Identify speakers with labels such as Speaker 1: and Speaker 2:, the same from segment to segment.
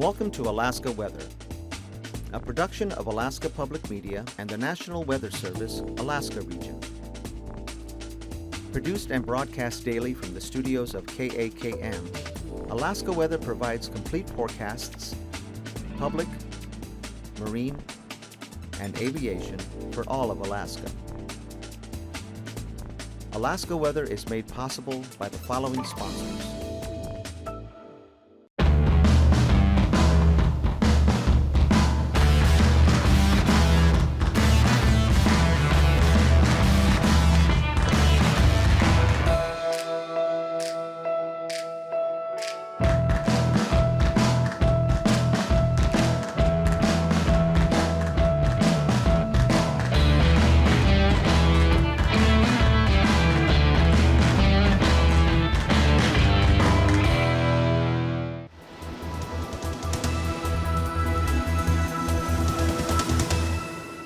Speaker 1: Welcome to Alaska Weather, a production of Alaska Public Media and the National Weather Service, Alaska Region. Produced and broadcast daily from the studios of KAKM, Alaska Weather provides complete forecasts, public, marine, and aviation for all of Alaska. Alaska Weather is made possible by the following sponsors.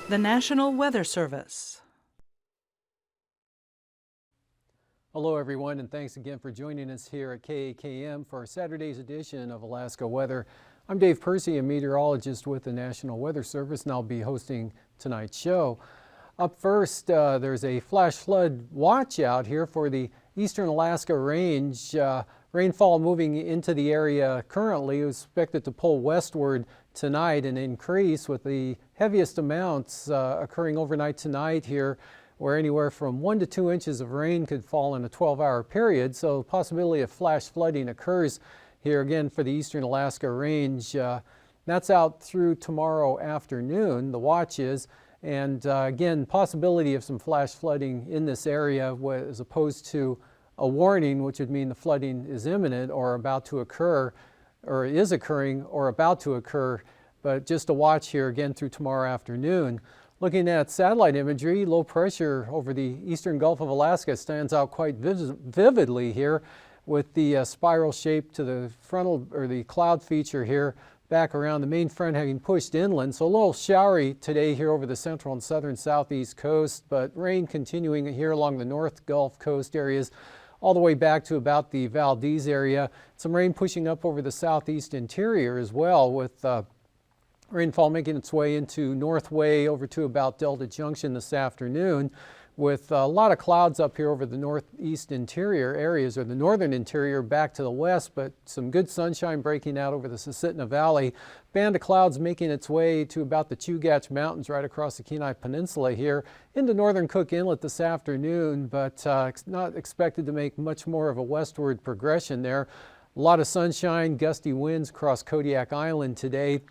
Speaker 2: The National Weather Service.
Speaker 3: Hello everyone, and thanks again for joining us here at KAKM for Saturday's edition of Alaska Weather. I'm Dave Percy, a meteorologist with the National Weather Service, and I'll be hosting tonight's show. Up first, there's a flash flood watch out here for the eastern Alaska range. Rainfall moving into the area currently is expected to pull westward tonight and increase, with the heaviest amounts occurring overnight tonight here, where anywhere from 1 to 2 inches of rain could fall in a 12-hour period. So the possibility of flash flooding occurs here again for the eastern Alaska range. That's out through tomorrow afternoon, the watch is. And again, possibility of some flash flooding in this area as opposed to a warning, which would mean the flooding is imminent or about to occur, or is occurring or about to occur. But just a watch here again through tomorrow afternoon. Looking at satellite imagery, low pressure over the eastern Gulf of Alaska stands out quite vividly here, with the spiral shape to the frontal or the cloud feature here back around the main front having pushed inland. So a little showery today here over the central and southern southeast coast, but rain continuing here along the North Gulf Coast areas all the way back to about the Valdez area. Some rain pushing up over the southeast interior as well, with rainfall making its way into Northway over to about Delta Junction this afternoon, with a lot of clouds up here over the northeast interior areas, or the northern interior back to the west, but some good sunshine breaking out over the Susitna Valley. Band of clouds making its way to about the Chugach Mountains right across the Kenai Peninsula here into northern Cook Inlet this afternoon, but not expected to make much more of a westward progression there. A lot of sunshine, gusty winds across Kodiak Island today.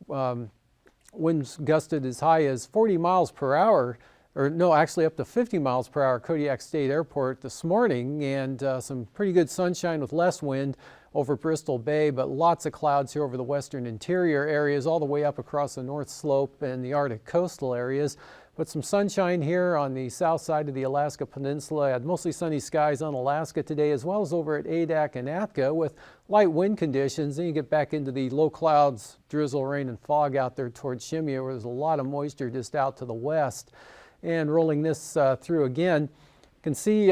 Speaker 3: Winds gusted as high as 40 miles per hour, or no, actually up to 50 miles per hour, Kodiak State Airport this morning, and some pretty good sunshine with less wind over Bristol Bay, but lots of clouds here over the western interior areas, all the way up across the North Slope and the Arctic coastal areas. But some sunshine here on the south side of the Alaska Peninsula. Had mostly sunny skies on Alaska today, as well as over at Adak and Atka, with light wind conditions. Then you get back into the low clouds, drizzle, rain, and fog out there towards Shimia, where there's a lot of moisture just out to the west. And rolling this through again, you can see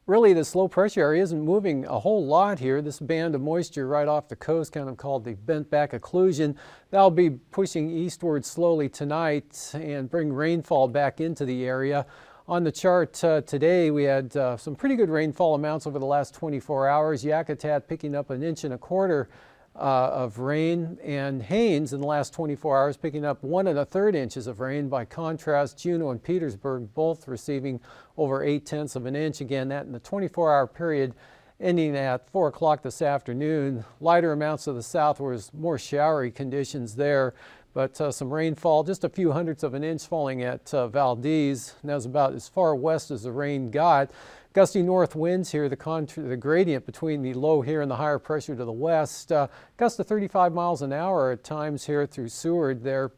Speaker 3: really this low pressure area isn't moving a whole lot here. This band of moisture right off the coast, kind of called the bent back occlusion, that'll be pushing eastward slowly tonight and bring rainfall back into the area. On the chart today, we had some pretty good rainfall amounts over the last 24 hours. Yakutat picking up 1.25 inches of rain, and Haines in the last 24 hours picking up 1 1/3 inches of rain. By contrast, Juneau and Petersburg both receiving over 0.8 of an inch. Again, that in the 24-hour period ending at 4 o'clock this afternoon. Lighter amounts to the south, where there's more showery conditions there, but some rainfall, just a few hundredths of an inch falling at Valdez. And that was about as far west as the rain got. Gusty north winds here, the gradient between the low here and the higher pressure to the west. Gusts to 35 miles an hour at times here through Seward there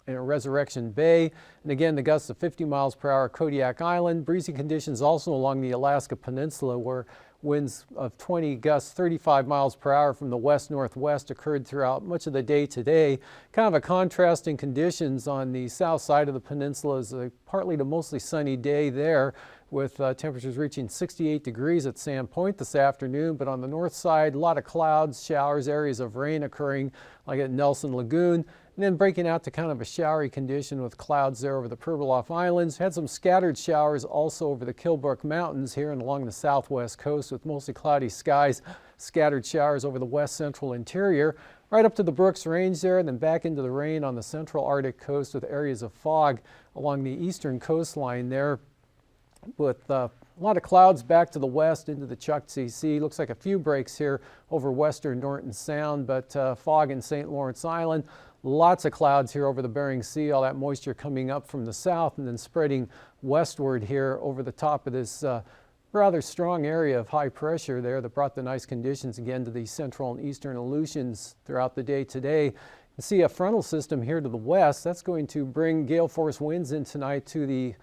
Speaker 3: in Resurrection Bay. And again, the gusts of 50 miles per hour Kodiak Island. Breezy conditions also along the Alaska Peninsula, where winds of 20 gusts 35 miles per hour from the west-northwest occurred throughout much of the day today. Kind of a contrasting conditions on the south side of the peninsula. Is a partly to mostly sunny day there, with temperatures reaching 68 degrees at Sand Point this afternoon. But on the north side, a lot of clouds, showers, areas of rain occurring like at Nelson Lagoon. And then breaking out to kind of a showery condition with clouds there over the Pribilof Islands. Had some scattered showers also over the Kilbrook Mountains here and along the southwest coast with mostly cloudy skies. Scattered showers over the west central interior. Right up to the Brooks Range there, and then back into the rain on the central Arctic coast with areas of fog along the eastern coastline there, with a lot of clouds back to the west into the Chukchi Sea. Looks like a few breaks here over western Norton Sound, but fog in St. Lawrence Island. Lots of clouds here over the Bering Sea, all that moisture coming up from the south and then spreading westward here over the top of this rather strong area of high pressure there that brought the nice conditions again to the central and eastern Aleutians throughout the day today. You see a frontal system here to the west. That's going to bring gale force winds in tonight to the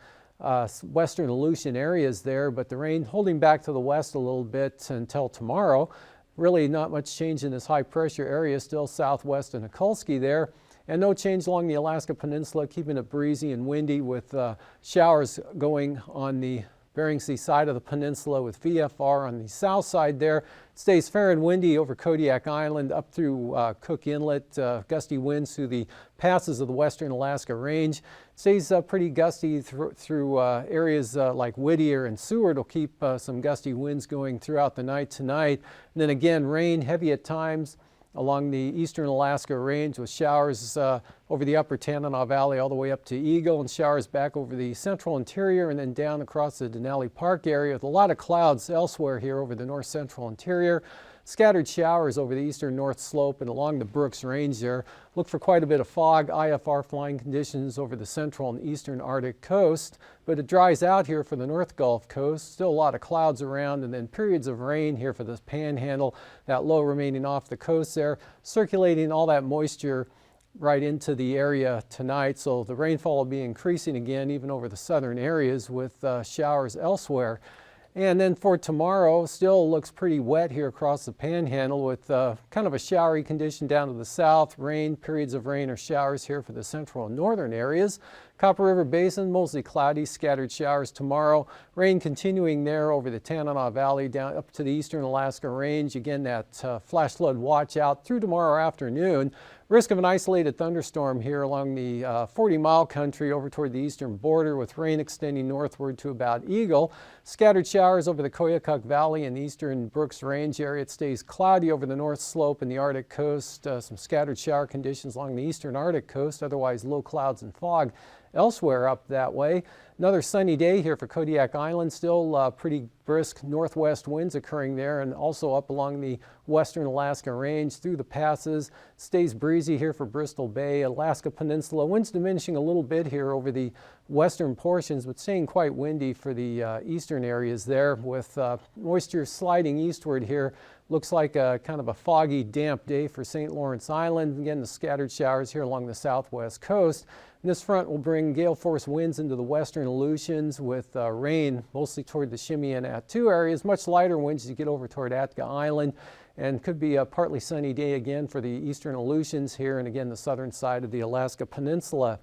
Speaker 3: western Aleutian areas there, but the rain holding back to the west a little bit until tomorrow. Really not much change in this high pressure area, still southwest in Nikolsky there. And no change along the Alaska Peninsula, keeping it breezy and windy with showers going on the Bering Sea side of the peninsula with VFR on the south side there. It stays fair and windy over Kodiak Island up through Cook Inlet, gusty winds through the passes of the western Alaska Range. It stays pretty gusty through areas like Whittier and Seward. Will keep some gusty winds going throughout the night tonight. And then again, rain heavy at times along the eastern Alaska Range with showers over the upper Tanana Valley all the way up to Eagle, and showers back over the central interior and then down across the Denali Park area with a lot of clouds elsewhere here over the north central interior. Scattered showers over the eastern north slope and along the Brooks Range there. Look for quite a bit of fog, IFR flying conditions over the central and eastern Arctic coast, but it dries out here for the North Gulf Coast. Still a lot of clouds around and then periods of rain here for this panhandle, that low remaining off the coast there, circulating all that moisture right into the area tonight. So the rainfall will be increasing again even over the southern areas with showers elsewhere. And then for tomorrow, still looks pretty wet here across the panhandle with kind of a showery condition down to the south, rain, periods of rain or showers here for the central and northern areas. Copper River Basin, mostly cloudy, scattered showers tomorrow. Rain continuing there over the Tanana Valley down up to the eastern Alaska Range. Again, that flash flood watch out through tomorrow afternoon. Risk of an isolated thunderstorm here along the 40-mile country over toward the eastern border with rain extending northward to about Eagle. Scattered showers over the Koyukuk Valley and the eastern Brooks Range area. It stays cloudy over the north slope and the Arctic coast. Some scattered shower conditions along the eastern Arctic coast, otherwise low clouds and fog elsewhere up that way. Another sunny day here for Kodiak Island. Still pretty brisk northwest winds occurring there and also up along the western Alaska Range through the passes. Stays breezy here for Bristol Bay, Alaska Peninsula. Winds diminishing a little bit here over the western portions, but staying quite windy for the eastern areas there with moisture sliding eastward here. Looks like a kind of a foggy, damp day for St. Lawrence Island. Again, the scattered showers here along the southwest coast. And this front will bring gale force winds into the western Aleutians with rain mostly toward the Shimmy and Attu areas. Much lighter winds as you get over toward Atka Island. And could be a partly sunny day again for the eastern Aleutians here and again the southern side of the Alaska Peninsula.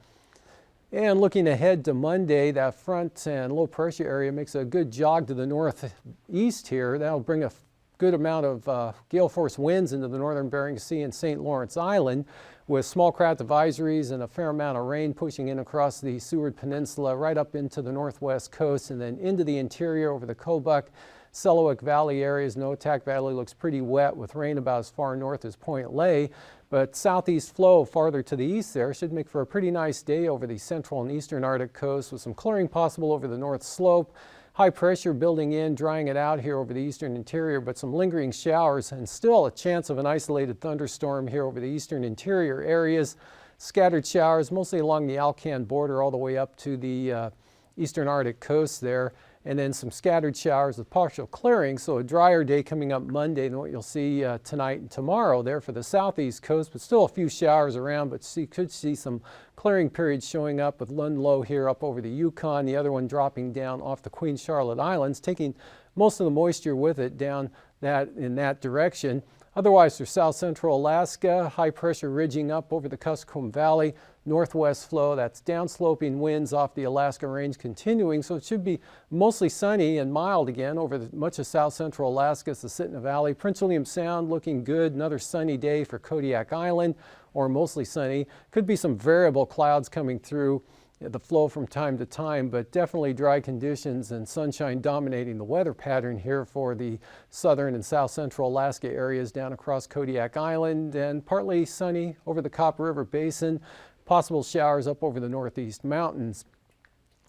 Speaker 3: And looking ahead to Monday, that front and low pressure area makes a good jog to the northeast here. That'll bring a good amount of gale force winds into the northern Bering Sea and St. Lawrence Island with small craft advisories and a fair amount of rain pushing in across the Seward Peninsula right up into the northwest coast and then into the interior over the Kobuk, Selawik Valley areas. Noatak Valley looks pretty wet with rain about as far north as Point Lay, but southeast flow farther to the east there should make for a pretty nice day over the central and eastern Arctic coast with some clearing possible over the north slope. High pressure building in, drying it out here over the eastern interior, but some lingering showers and still a chance of an isolated thunderstorm here over the eastern interior areas. Scattered showers mostly along the Alcan border all the way up to the eastern Arctic coast there. And then some scattered showers with partial clearing, so a drier day coming up Monday than what you'll see tonight and tomorrow there for the southeast coast, but still a few showers around, but could see some clearing periods showing up with one low here up over the Yukon, the other one dropping down off the Queen Charlotte Islands, taking most of the moisture with it down in that direction. Otherwise, for south central Alaska, high pressure ridging up over the Kuskokwim Valley, northwest flow. That's downsloping winds off the Alaska Range continuing, so it should be mostly sunny and mild again over much of south central Alaska, Susitna Valley. Prince William Sound looking good. Another sunny day for Kodiak Island, or mostly sunny. Could be some variable clouds coming through the flow from time to time, but definitely dry conditions and sunshine dominating the weather pattern here for the southern and south central Alaska areas down across Kodiak Island, and partly sunny over the Copper River Basin. Possible showers up over the northeast mountains.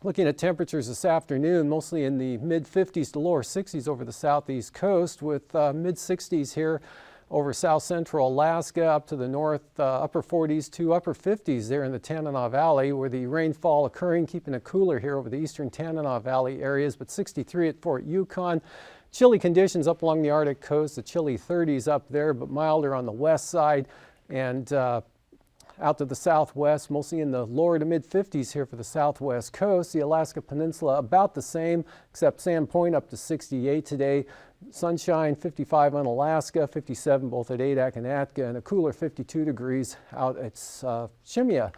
Speaker 3: Looking at temperatures this afternoon, mostly in the mid-50s to lower 60s over the southeast coast, with mid-60s here over south central Alaska, up to the north, upper 40s to upper 50s there in the Tanana Valley, where the rainfall occurring, keeping it cooler here over the eastern Tanana Valley areas, but 63 at Fort Yukon. Chilly conditions up along the Arctic coast, the chilly 30s up there, but milder on the west side, and out to the southwest, mostly in the lower to mid 50s here for the southwest coast. The Alaska Peninsula about the same, except Sand Point up to 68 today. Sunshine 55 on Alaska, 57 both at Adak and Atka, and a cooler 52 degrees out at Shimia.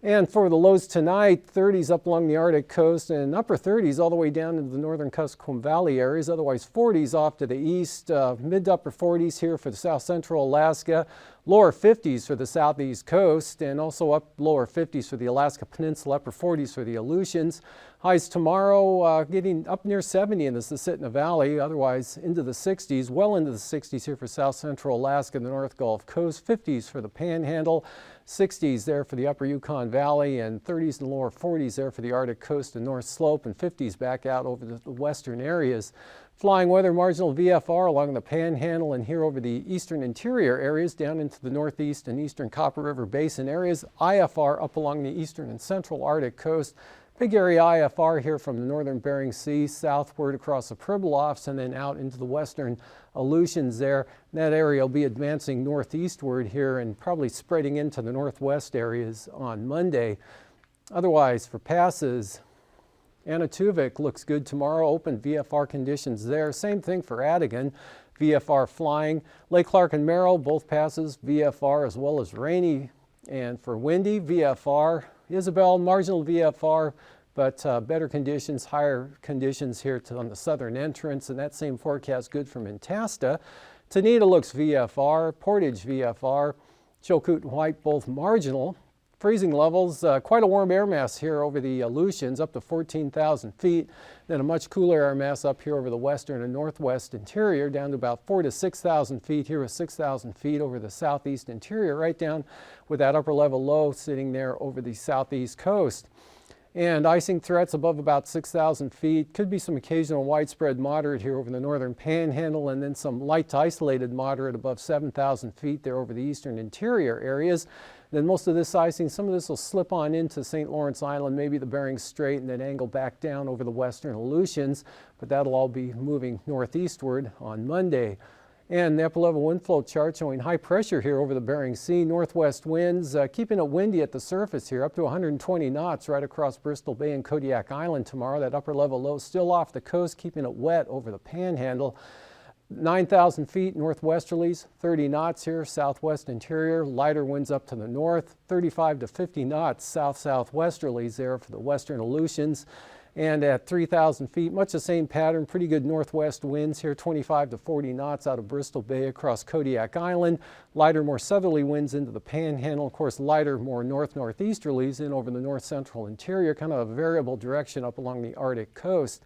Speaker 3: And for the lows tonight, 30s up along the Arctic coast and upper 30s all the way down into the northern Kuskokwim Valley areas. Otherwise 40s off to the east, mid to upper 40s here for the south central Alaska, lower 50s for the southeast coast, and also up lower 50s for the Alaska Peninsula, upper 40s for the Aleutians. Highs tomorrow getting up near 70 in the Susitna Valley, otherwise into the 60s, well into the 60s here for south central Alaska and the North Gulf Coast, 50s for the Panhandle, 60s there for the upper Yukon Valley, and 30s and lower 40s there for the Arctic coast and North Slope, and 50s back out over the western areas. Flying weather marginal VFR along the Panhandle and here over the eastern interior areas down into the northeast and eastern Copper River Basin areas. IFR up along the eastern and central Arctic coast. Big area IFR here from the northern Bering Sea southward across the Pribilofs and then out into the western Aleutians there. That area will be advancing northeastward here and probably spreading into the northwest areas on Monday. Otherwise, for passes, Anatuvik looks good tomorrow, open VFR conditions there. Same thing for Adigan, VFR flying. Lake Clark and Merrill, both passes, VFR as well as rainy. And for windy, VFR. Isabel, marginal VFR, but better conditions, higher conditions here on the southern entrance, and that same forecast good from Antasta. Tanita looks VFR, Portage VFR, Chilkoot and White both marginal. Freezing levels, quite a warm air mass here over the Aleutians, up to 14,000 feet. Then a much cooler air mass up here over the western and northwest interior, down to about 4,000 to 6,000 feet. Here with 6,000 feet over the southeast interior, right down with that upper level low sitting there over the southeast coast. And icing threats above about 6,000 feet. Could be some occasional widespread moderate here over the northern Panhandle, and then some light to isolated moderate above 7,000 feet there over the eastern interior areas. Then most of this icing, some of this will slip on into St. Lawrence Island, maybe the Bering Strait, and then angle back down over the western Aleutians, but that'll all be moving northeastward on Monday. And the upper level wind flow chart showing high pressure here over the Bering Sea, northwest winds, keeping it windy at the surface here, up to 120 knots right across Bristol Bay and Kodiak Island tomorrow. That upper level low still off the coast, keeping it wet over the Panhandle. 9,000 feet northwesterlies, 30 knots here, southwest interior, lighter winds up to the north, 35 to 50 knots south-southwesterlies there for the western Aleutians. And at 3,000 feet, much the same pattern, pretty good northwest winds here, 25 to 40 knots out of Bristol Bay across Kodiak Island. Lighter, more southerly winds into the Panhandle. Of course, lighter, more north-northeasterlies in over the north-central interior, kind of a variable direction up along the Arctic coast.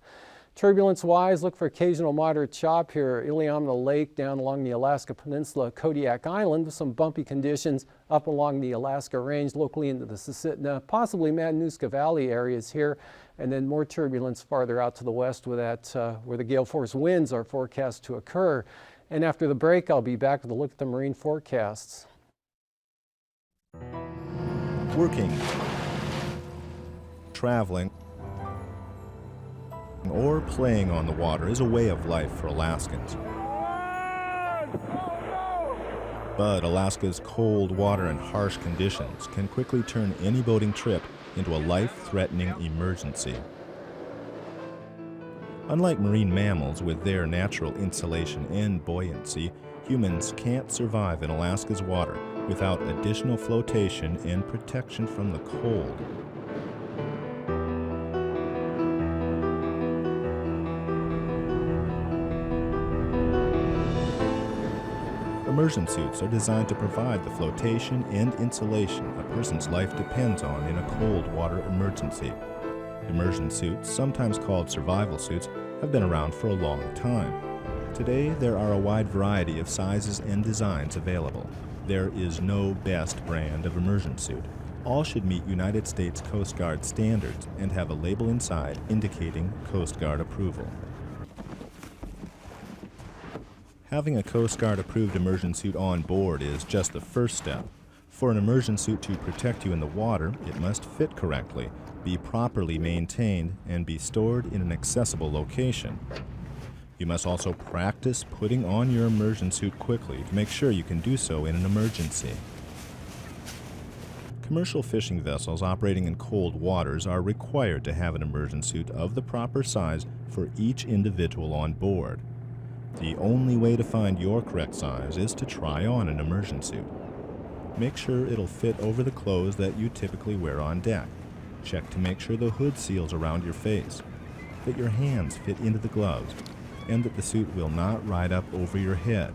Speaker 3: Turbulence-wise, look for occasional moderate chop here. Iliamna Lake down along the Alaska Peninsula, Kodiak Island, with some bumpy conditions up along the Alaska Range, locally into the Susitna, possibly Matanuska Valley areas here, and then more turbulence farther out to the west with that, where the gale force winds are forecast to occur. And after the break, I'll be back with a look at the marine forecasts.
Speaker 4: Working, traveling, or playing on the water is a way of life for Alaskans. But Alaska's cold water and harsh conditions can quickly turn any boating trip into a life-threatening emergency. Unlike marine mammals with their natural insulation and buoyancy, humans can't survive in Alaska's water without additional flotation and protection from the cold. Immersion suits are designed to provide the flotation and insulation a person's life depends on in a cold water emergency. Immersion suits, sometimes called survival suits, have been around for a long time. Today, there are a wide variety of sizes and designs available. There is no best brand of immersion suit. All should meet United States Coast Guard standards and have a label inside indicating Coast Guard approval. Having a Coast Guard approved immersion suit on board is just the first step. For an immersion suit to protect you in the water, it must fit correctly, be properly maintained, and be stored in an accessible location. You must also practice putting on your immersion suit quickly to make sure you can do so in an emergency. Commercial fishing vessels operating in cold waters are required to have an immersion suit of the proper size for each individual on board. The only way to find your correct size is to try on an immersion suit. Make sure it'll fit over the clothes that you typically wear on deck. Check to make sure the hood seals around your face, that your hands fit into the gloves, and that the suit will not ride up over your head.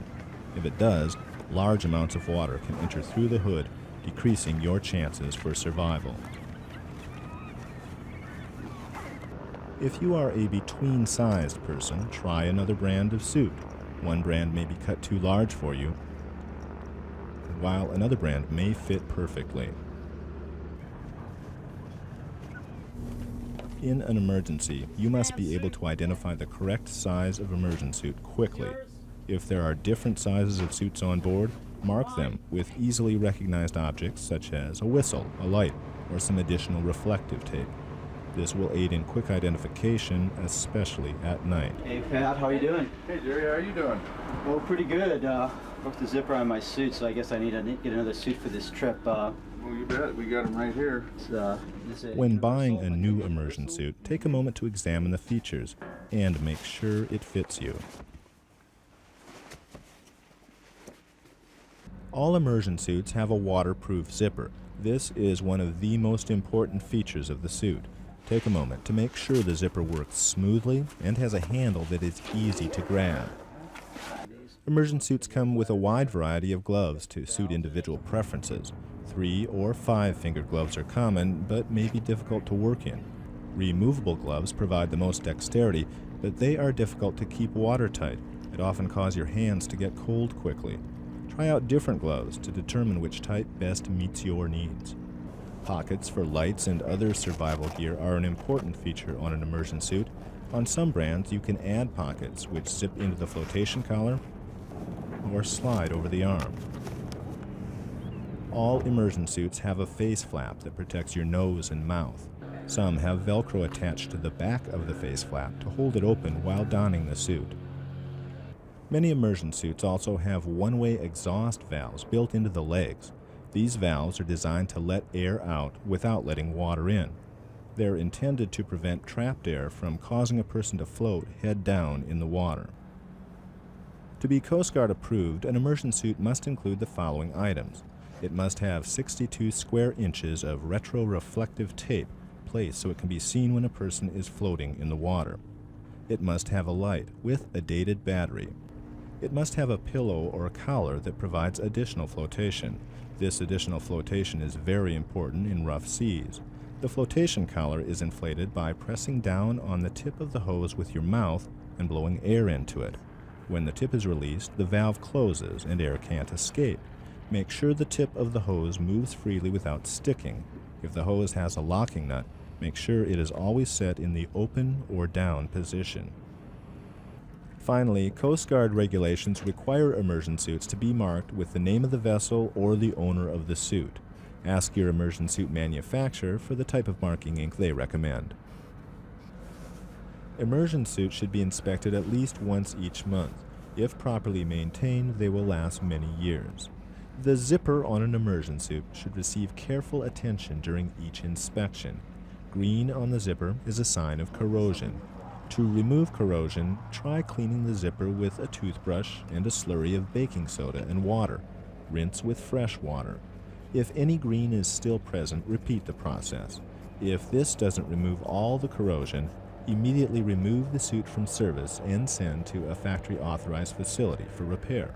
Speaker 4: If it does, large amounts of water can enter through the hood, decreasing your chances for survival. If you are a between-sized person, try another brand of suit. One brand may be cut too large for you, while another brand may fit perfectly. In an emergency, you must be able to identify the correct size of immersion suit quickly. If there are different sizes of suits on board, mark them with easily recognized objects such as a whistle, a light, or some additional reflective tape. This will aid in quick identification, especially at night.
Speaker 5: Hey Pat, how are you doing?
Speaker 6: Hey Jerry, how are you doing?
Speaker 5: Well, pretty good. Broke the zipper on my suit, so I guess I need to get another suit for this trip.
Speaker 6: Well, you bet. We got them right here.
Speaker 4: When buying a new immersion suit, take a moment to examine the features and make sure it fits you. All immersion suits have a waterproof zipper. This is one of the most important features of the suit. Take a moment to make sure the zipper works smoothly and has a handle that is easy to grab. Immersion suits come with a wide variety of gloves to suit individual preferences. 3 or 5 fingered gloves are common, but may be difficult to work in. Removable gloves provide the most dexterity, but they are difficult to keep watertight and often cause your hands to get cold quickly. Try out different gloves to determine which type best meets your needs. Pockets for lights and other survival gear are an important feature on an immersion suit. On some brands, you can add pockets which zip into the flotation collar or slide over the arm. All immersion suits have a face flap that protects your nose and mouth. Some have Velcro attached to the back of the face flap to hold it open while donning the suit. Many immersion suits also have one-way exhaust valves built into the legs. These valves are designed to let air out without letting water in. They're intended to prevent trapped air from causing a person to float head down in the water. To be Coast Guard approved, an immersion suit must include the following items. It must have 62 square inches of retroreflective tape placed so it can be seen when a person is floating in the water. It must have a light with a dated battery. It must have a pillow or a collar that provides additional flotation. This additional flotation is very important in rough seas. The flotation collar is inflated by pressing down on the tip of the hose with your mouth and blowing air into it. When the tip is released, the valve closes and air can't escape. Make sure the tip of the hose moves freely without sticking. If the hose has a locking nut, make sure it is always set in the open or down position. Finally, Coast Guard regulations require immersion suits to be marked with the name of the vessel or the owner of the suit. Ask your immersion suit manufacturer for the type of marking ink they recommend. Immersion suits should be inspected at least once each month. If properly maintained, they will last many years. The zipper on an immersion suit should receive careful attention during each inspection. Green on the zipper is a sign of corrosion. To remove corrosion, try cleaning the zipper with a toothbrush and a slurry of baking soda and water. Rinse with fresh water. If any green is still present, repeat the process. If this doesn't remove all the corrosion, immediately remove the suit from service and send to a factory-authorized facility for repair.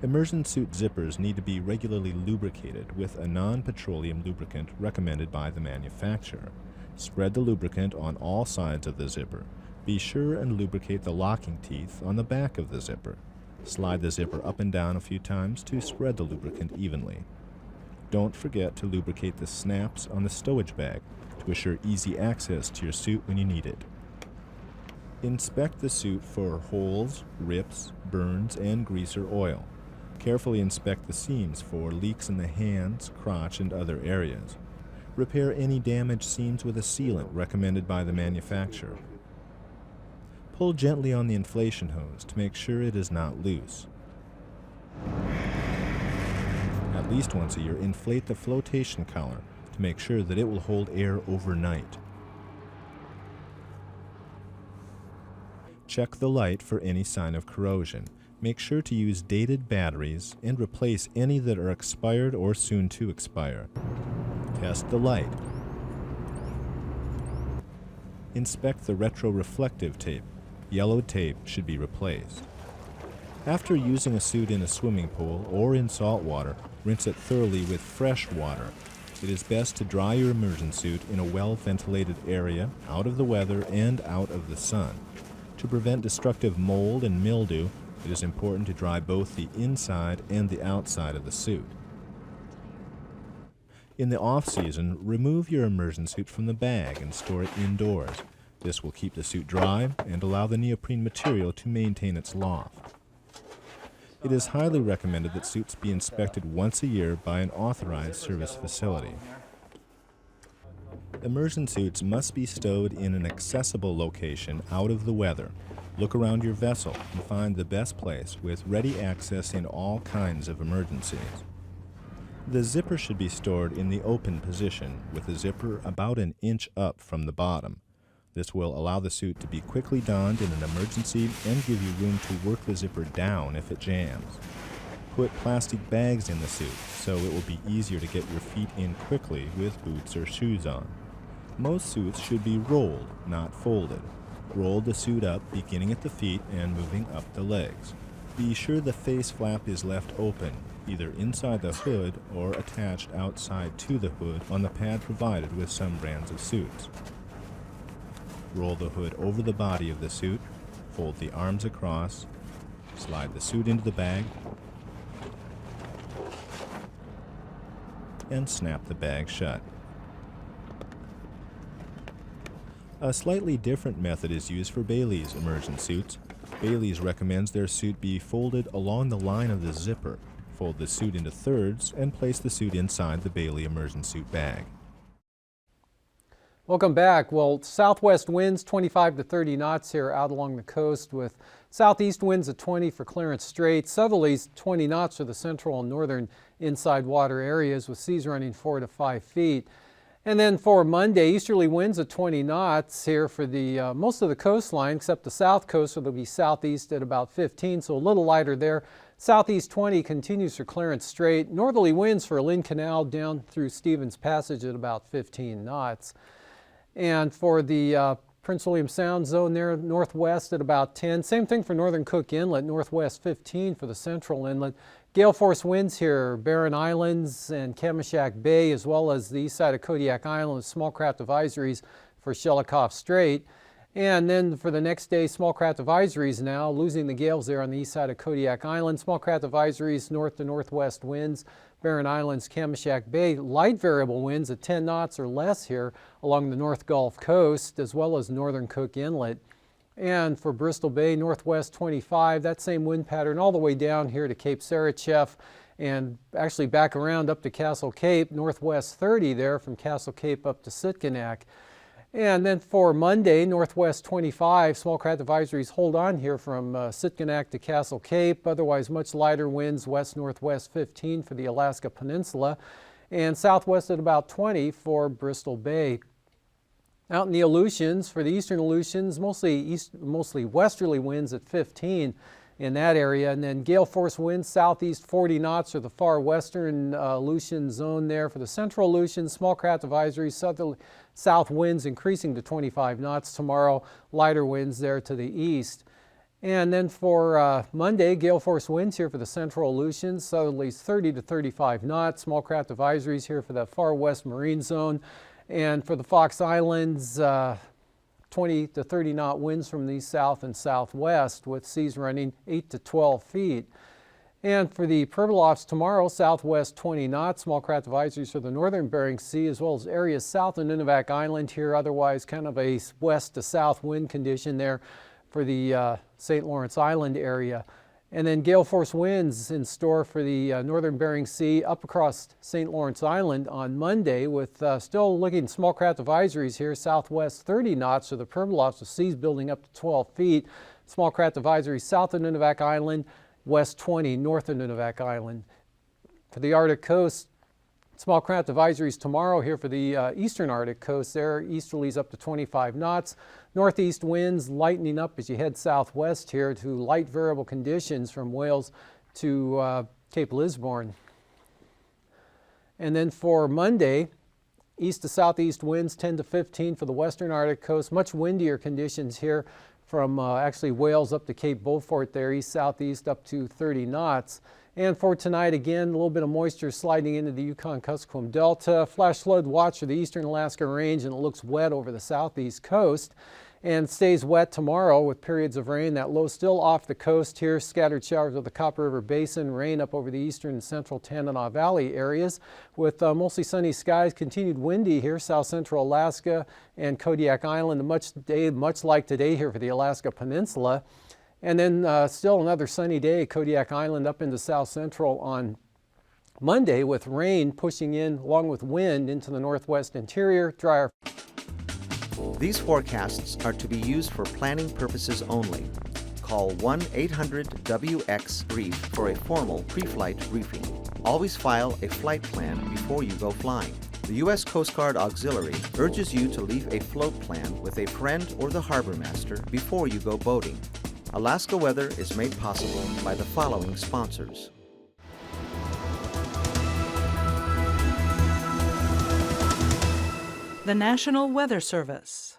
Speaker 4: Immersion suit zippers need to be regularly lubricated with a non-petroleum lubricant recommended by the manufacturer. Spread the lubricant on all sides of the zipper. Be sure and lubricate the locking teeth on the back of the zipper. Slide the zipper up and down a few times to spread the lubricant evenly. Don't forget to lubricate the snaps on the stowage bag to assure easy access to your suit when you need it. Inspect the suit for holes, rips, burns, and grease or oil. Carefully inspect the seams for leaks in the hands, crotch, and other areas. Repair any damaged seams with a sealant recommended by the manufacturer. Pull gently on the inflation hose to make sure it is not loose. At least once a year, inflate the flotation collar to make sure that it will hold air overnight. Check the light for any sign of corrosion. Make sure to use dated batteries and replace any that are expired or soon to expire. Test the light. Inspect the retroreflective tape. Yellowed tape should be replaced. After using a suit in a swimming pool or in salt water, rinse it thoroughly with fresh water. It is best to dry your immersion suit in a well-ventilated area, out of the weather and out of the sun. To prevent destructive mold and mildew, it is important to dry both the inside and the outside of the suit. In the off-season, remove your immersion suit from the bag and store it indoors. This will keep the suit dry and allow the neoprene material to maintain its loft. It is highly recommended that suits be inspected once a year by an authorized service facility. Immersion suits must be stowed in an accessible location out of the weather. Look around your vessel and find the best place with ready access in all kinds of emergencies. The zipper should be stored in the open position with the zipper about an inch up from the bottom. This will allow the suit to be quickly donned in an emergency and give you room to work the zipper down if it jams. Put plastic bags in the suit so it will be easier to get your feet in quickly with boots or shoes on. Most suits should be rolled, not folded. Roll the suit up beginning at the feet and moving up the legs. Be sure the face flap is left open, either inside the hood or attached outside to the hood on the pad provided with some brands of suits. Roll the hood over the body of the suit, fold the arms across, slide the suit into the bag, and snap the bag shut. A slightly different method is used for Bailey's immersion suits. Bailey's recommends their suit be folded along the line of the zipper. Fold the suit into thirds and place the suit inside the Bailey immersion suit bag.
Speaker 3: Welcome back. Well, southwest winds 25 to 30 knots here out along the coast with southeast winds at 20 for Clarence Strait. Southerlies 20 knots for the central and northern inside water areas with seas running 4 to 5 feet. And then for Monday, easterly winds at 20 knots here for the most of the coastline except the south coast, so they'll be southeast at about 15, so a little lighter there. Southeast 20 continues for Clarence Strait. Northerly winds for Lynn Canal down through Stevens Passage at about 15 knots. And for the Prince William Sound zone there, northwest at about 10. Same thing for northern Cook Inlet, northwest 15 for the central inlet. Gale force winds here, Barren Islands and Kamishak Bay, as well as the east side of Kodiak Island with small craft advisories for Shelikof Strait. And then for the next day, small craft advisories now, losing the gales there on the east side of Kodiak Island. Small craft advisories, north to northwest winds, Barren Islands, Kamishak Bay. Light variable winds at 10 knots or less here along the North Gulf Coast, as well as northern Cook Inlet. And for Bristol Bay, northwest 25, that same wind pattern all the way down here to Cape Sarachev and actually back around up to Castle Cape, northwest 30 there from Castle Cape up to Sitkinak. And then for Monday, northwest 25, small craft advisories hold on here from Sitkinak to Castle Cape. Otherwise, much lighter winds, west-northwest 15 for the Alaska Peninsula, and southwest at about 20 for Bristol Bay. Out in the Aleutians, for the eastern Aleutians, mostly westerly winds at 15. in that area. And then gale force winds southeast 40 knots for the far western Aleutian zone there. For the central Aleutian, small craft advisory, south winds increasing to 25 knots tomorrow, lighter winds there to the east. And then for Monday, gale force winds here for the central Aleutians, southerlies 30 to 35 knots, small craft advisories here for that far west marine zone. And for the Fox Islands, 20 to 30 knot winds from the south and southwest with seas running 8 to 12 feet. And for the Pribilofs tomorrow, southwest 20 knots, small craft advisories for the northern Bering Sea as well as areas south of Nunivak Island here, otherwise kind of a west to south wind condition there for the St. Lawrence Island area. And then gale force winds in store for the northern Bering Sea up across St. Lawrence Island on Monday with still looking small craft advisories here, southwest 30 knots for the Pribilofs with seas building up to 12 feet. Small craft advisories south of Nunivak Island, west 20 north of Nunivak Island. For the Arctic coast, small craft advisories tomorrow here for the eastern Arctic coast there, easterlies up to 25 knots. Northeast winds lightening up as you head southwest here to light variable conditions from Wales to Cape Lisburne. And then for Monday, east to southeast winds 10 to 15 for the western Arctic coast. Much windier conditions here from actually Wales up to Cape Beaufort there, east-southeast up to 30 knots. And for tonight, again, a little bit of moisture sliding into the Yukon-Kuskokwim Delta. Flash flood watch for the eastern Alaska Range, and it looks wet over the southeast coast. And stays wet tomorrow with periods of rain. That low still off the coast here. Scattered showers of the Copper River Basin. Rain up over the eastern and central Tanana Valley areas with mostly sunny skies. Continued windy here, south central Alaska and Kodiak Island. Much like today here for the Alaska Peninsula. And then still another sunny day, Kodiak Island up into south central on Monday with rain pushing in along with wind into the northwest interior. Drier.
Speaker 1: These forecasts are to be used for planning purposes only. Call 1-800-WX-BRIEF for a formal pre-flight briefing. Always file a flight plan before you go flying. The U.S. Coast Guard Auxiliary urges you to leave a float plan with a friend or the harbor master before you go boating. Alaska Weather is made possible by the following sponsors.
Speaker 2: The National Weather Service.